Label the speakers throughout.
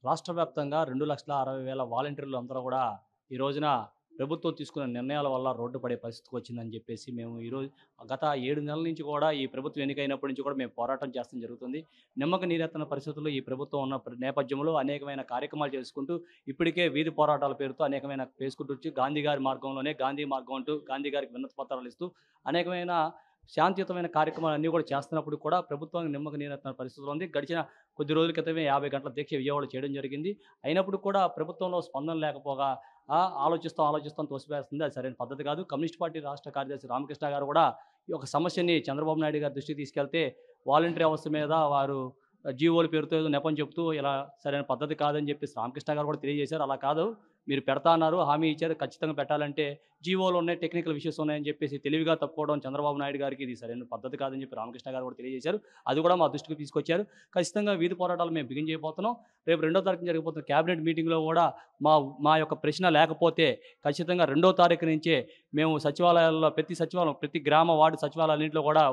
Speaker 1: రాష్ట్ర వ్యాప్తంగా 2,60,000 వాలంటీర్లు అందరూ కూడా ఈ రోజున ప్రభుత్వం తీసుకున్న నిర్ణయాల వల్ల రోడ్డు పడే పరిస్థితికి వచ్చిందని చెప్పేసి మేము ఈరోజు గత 7 నెలల నుంచి కూడా ఈ ప్రభుత్వం ఎన్నికైనప్పటి నుంచి కూడా మేము పోరాటం చేస్తాం జరుగుతుంది. నిమ్మక నీరెత్తన పరిస్థితుల్లో ఈ ప్రభుత్వం ఉన్న నేపథ్యంలో అనేకమైన కార్యక్రమాలు చేసుకుంటూ ఇప్పటికే వీధి పోరాటాల పేరుతో అనేకమైన చేసుకుంటూ వచ్చి గాంధీ గారి మార్గంలోనే గాంధీ మార్గం అంటూ గాంధీ గారికి వినతి పత్రాలు ఇస్తూ అనేకమైన శాంతియుతమైన కార్యక్రమాలన్నీ కూడా చేస్తున్నప్పుడు కూడా ప్రభుత్వానికి నిమ్మక నీరెత్తిన పరిస్థితులు ఉంది. గడిచిన కొద్ది రోజుల క్రితమే 50 గంటల దీక్ష విజయవాడలో చేయడం జరిగింది. అయినప్పుడు కూడా ప్రభుత్వంలో స్పందన లేకపోగా ఆలోచిస్తాం తోసివేస్తుంది. అది సరైన పద్ధతి కాదు. కమ్యూనిస్ట్ పార్టీ రాష్ట్ర కార్యదర్శి రామకృష్ణ గారు కూడా ఈ యొక్క సమస్యని చంద్రబాబు నాయుడు గారి దృష్టికి తీసుకెళ్తే వాలంటరీ వ్యవస్థ మీద వారు జీవోల పేరుతో ఏదో నెపం చెప్తూ ఇలా సరైన పద్ధతి కాదని చెప్పేసి రామకృష్ణ గారు కూడా తెలియజేశారు. అలా కాదు, మీరు పెడతా అన్నారు, హామీ ఇచ్చారు, ఖచ్చితంగా పెట్టాలంటే జీవోలు ఉన్నాయి, టెక్నికల్ ఇష్యూస్ ఉన్నాయని చెప్పేసి తెలివిగా తప్పుకోవడం చంద్రబాబు నాయుడు గారికి ఇది సరైన పద్ధతి కాదని చెప్పి రామకృష్ణ గారు కూడా తెలియజేశారు. అది కూడా మా దృష్టికి తీసుకొచ్చారు. ఖచ్చితంగా వీధి పోరాటాలు మేము బిగిన్ చేయబోతున్నాం. రేపు 2వ తారీఖున జరగబోతున్న క్యాబినెట్ మీటింగ్లో కూడా మా యొక్క ప్రశ్న లేకపోతే ఖచ్చితంగా 2వ తారీఖు నుంచే మేము సచివాలయాల్లో ప్రతి గ్రామ వార్డు సచివాలయాలన్నింటిలో కూడా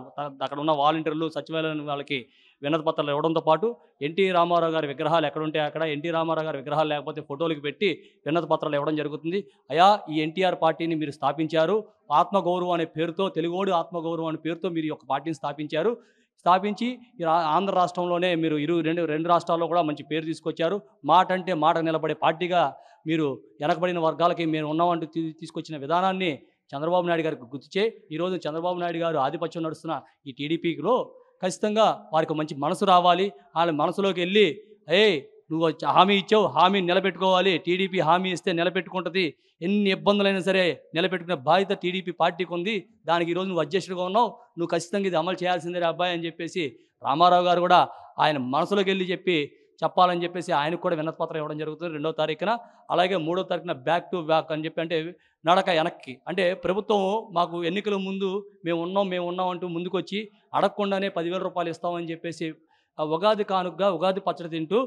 Speaker 1: అక్కడ ఉన్న వాలంటీర్లు సచివాలయం వాళ్ళకి వినతి పత్రాలు ఇవ్వడంతో పాటు ఎన్టీ రామారావు గారి విగ్రహాలు ఎక్కడుంటే అక్కడ ఎన్టీ రామారావు గారి విగ్రహాలు లేకపోతే ఫోటోలకు పెట్టి వినతి పత్రాలు ఇవ్వడం జరుగుతుంది. అయా, ఈ ఎన్టీఆర్ పార్టీని మీరు స్థాపించారు, ఆత్మగౌరవం అనే పేరుతో, తెలుగోడు ఆత్మగౌరవం అనే పేరుతో మీరు ఈ యొక్క పార్టీని స్థాపించి ఆంధ్ర రాష్ట్రంలోనే మీరు రెండు రాష్ట్రాల్లో కూడా మంచి పేరు తీసుకొచ్చారు. మాట అంటే మాట నిలబడే పార్టీగా మీరు వెనకబడిన వర్గాలకి మేము ఉన్నామంటూ తీసుకొచ్చిన విధానాన్ని చంద్రబాబు నాయుడు గారికి గుర్తుచే ఈరోజు చంద్రబాబు నాయుడు గారు ఆధిపత్యం నడుస్తున్న ఈ టీడీపీలో ఖచ్చితంగా వారికి మంచి మనసు రావాలి. వాళ్ళ మనసులోకి వెళ్ళి నువ్వు హామీ ఇచ్చావు, హామీని నిలబెట్టుకోవాలి, టీడీపీ హామీ ఇస్తే నిలబెట్టుకుంటుంది, ఎన్ని ఇబ్బందులైనా సరే నిలబెట్టుకునే బాధ్యత టీడీపీ పార్టీకి ఉంది, దానికి ఈరోజు నువ్వు అధ్యక్షుడిగా ఉన్నావు, నువ్వు ఖచ్చితంగా ఇది అమలు చేయాల్సిందే అబ్బాయి అని చెప్పేసి రామారావు గారు కూడా ఆయన మనసులోకి వెళ్ళి చెప్పాలని చెప్పేసి ఆయనకు కూడా వినతి పత్రం ఇవ్వడం జరుగుతుంది 2వ తారీఖున. అలాగే 3వ తారీఖున బ్యాక్ టు బ్యాక్ అని చెప్పి, అంటే నడక వెనక్కి, అంటే ప్రభుత్వం మాకు ఎన్నికల ముందు మేము ఉన్నాం అంటూ ముందుకొచ్చి అడగకుండానే 10,000 రూపాయలు ఇస్తామని చెప్పేసి ఉగాది కానుకగా ఉగాది పచ్చడి తింటూ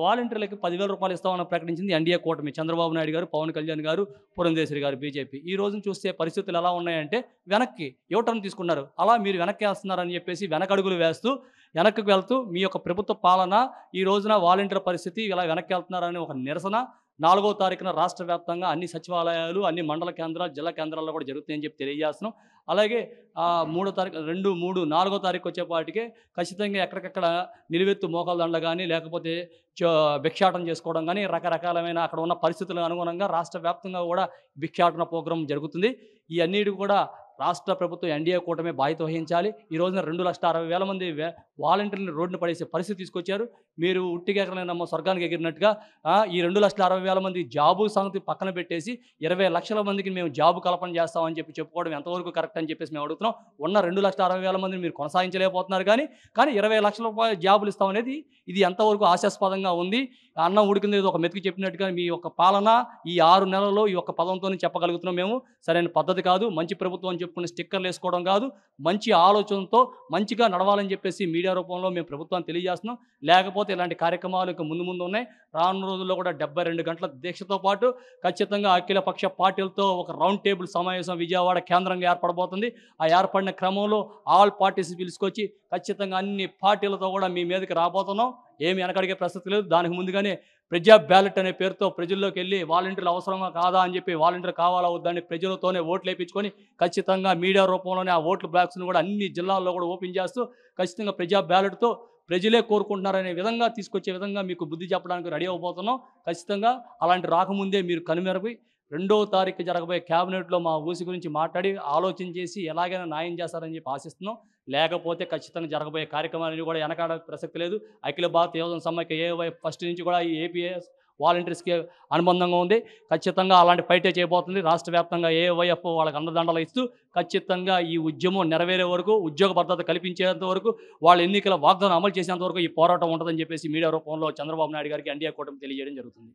Speaker 1: వాలంటీర్లకి 10,000 రూపాయలు ఇస్తామని ప్రకటించింది ఎన్డీఏ కూటమి, చంద్రబాబు నాయుడు గారు, పవన్ కళ్యాణ్ గారు, పురంధేశ్వరి గారు, బీజేపీ. ఈ రోజున చూస్తే పరిస్థితులు ఎలా ఉన్నాయంటే వెనక్కి యూటర్న్ తీసుకున్నారు. అలా మీరు వెనక్కి వేస్తున్నారని చెప్పేసి వెనకడుగులు వేస్తూ వెనక్కి వెళ్తూ మీ యొక్క ప్రభుత్వ పాలన ఈ రోజున వాలంటీర్ పరిస్థితి ఇలా వెనక్కి వెళ్తున్నారని ఒక నిరసన 4వ తారీఖున రాష్ట్ర వ్యాప్తంగా అన్ని సచివాలయాలు, అన్ని మండల కేంద్రాలు, జిల్లా కేంద్రాల్లో కూడా జరుగుతాయని చెప్పి తెలియజేస్తున్నాం. అలాగే 3వ తారీఖు 2, 3, 4వ తారీఖు వచ్చేపాటికే ఖచ్చితంగా ఎక్కడికక్కడ నిలువెత్తు మోకాల దండ కానీ లేకపోతే భిక్షాటన చేసుకోవడం కానీ రకరకాలమైన అక్కడ ఉన్న పరిస్థితులకు అనుగుణంగా రాష్ట్ర వ్యాప్తంగా కూడా భిక్షాటన ప్రోగ్రాం జరుగుతుంది. ఈ అన్నిటి కూడా రాష్ట్ర ప్రభుత్వం ఎన్డీఏ కూటమి బాధ్యత వహించాలి. ఈ రోజున 2,60,000 మంది వాలంటీర్లను రోడ్డున పడేసే పరిస్థితి తీసుకొచ్చారు. మీరు ఉట్టిగా ఎక్కడైనా స్వర్గానికి ఎగిరినట్టుగా ఈ 2,60,000 మంది జాబు సంగతి పక్కన పెట్టేసి 20 లక్షల మందికి మేము జాబు కల్పన చేస్తామని చెప్పుకోవడం ఎంతవరకు కరెక్ట్ అని చెప్పేసి మేము అడుగుతున్నాం. ఉన్న 2,60,000 మందిని మీరు కొనసాగించలేకపోతున్నారు కానీ 20 లక్షల రూపాయల జాబులు ఇస్తామనేది ఇది ఎంతవరకు ఆశాస్పదంగా ఉంది. అన్నం ఉడికింది ఒక మెతికి చెప్పినట్టుగా మీ యొక్క పాలన ఈ 6 నెలల్లో ఈ యొక్క పదంతోనే చెప్పగలుగుతున్నాం మేము. సరైన పద్ధతి కాదు. మంచి ప్రభుత్వం అని చెప్పుకుని స్టిక్కర్లు వేసుకోవడం కాదు, మంచి ఆలోచనతో మంచిగా నడవాలని చెప్పేసి మీడియా రూపంలో మేము ప్రభుత్వాన్ని తెలియజేస్తున్నాం. లేకపోతే ఇలాంటి కార్యక్రమాలు ఇక ముందు ఉన్నాయి. రానున్న రోజుల్లో కూడా 72 గంటల దీక్షతో పాటు ఖచ్చితంగా అఖిలపక్ష పార్టీలతో ఒక రౌండ్ టేబుల్ సమావేశం విజయవాడ కేంద్రంగా ఏర్పడబోతుంది. ఆ ఏర్పడిన క్రమంలో ఆల్ పార్టీస్ పిలుచుకొచ్చి ఖచ్చితంగా అన్ని పార్టీలతో కూడా మీ మీదకి రాబోతున్నాం. ఏమి వెనకడిగే ప్రసక్తి లేదు. దానికి ముందుగానే ప్రజా బ్యాలెట్ అనే పేరుతో ప్రజల్లోకి వెళ్ళి వాలంటీర్లు అవసరమా కాదా అని చెప్పి వాలంటీర్ కావాలా వద్దని ప్రజలతోనే ఓట్లు వేయించుకొని ఖచ్చితంగా మీడియా రూపంలోనే ఆ ఓట్ల బ్లాక్స్ను కూడా అన్ని జిల్లాల్లో కూడా ఓపెన్ చేస్తూ ఖచ్చితంగా ప్రజా బ్యాలెట్తో ప్రజలే కోరుకుంటున్నారనే విధంగా తీసుకొచ్చే విధంగా మీకు బుద్ధి చెప్పడానికి రెడీ అవ్వబోతున్నాం. ఖచ్చితంగా అలాంటి రాకముందే మీరు కనుమెరపి 2వ తారీఖు జరగబోయే క్యాబినెట్లో మా ఊసి గురించి మాట్లాడి ఆలోచన చేసి ఎలాగైనా న్యాయం చేస్తారని చెప్పి ఆశిస్తున్నాం. లేకపోతే ఖచ్చితంగా జరగబోయే కార్యక్రమాలని కూడా వెనకాడ ప్రసక్తి లేదు. అఖిల భారత యువజన సమైక్య ఏవై ఫస్ట్ నుంచి కూడా ఈ ఏపీఎస్ వాలంటీర్స్కి అనుబంధంగా ఉంది. ఖచ్చితంగా అలాంటి ఫైటే చేయబోతుంది. రాష్ట్ర వ్యాప్తంగా ఏవైఎఫ్ వాళ్ళకి అండదండలు ఇస్తూ ఖచ్చితంగా ఈ ఉద్యమం నెరవేరే వరకు, ఉద్యోగ భద్రత కల్పించేంత వరకు, వాళ్ళ ఎన్నికల వాగ్దానం అమలు చేసేంత వరకు ఈ పోరాటం ఉంటుందని చెప్పేసి మీడియా రూపంలో చంద్రబాబు నాయుడు గారికి ఎన్డీఏ కూటమి తెలియజేయడం జరుగుతుంది.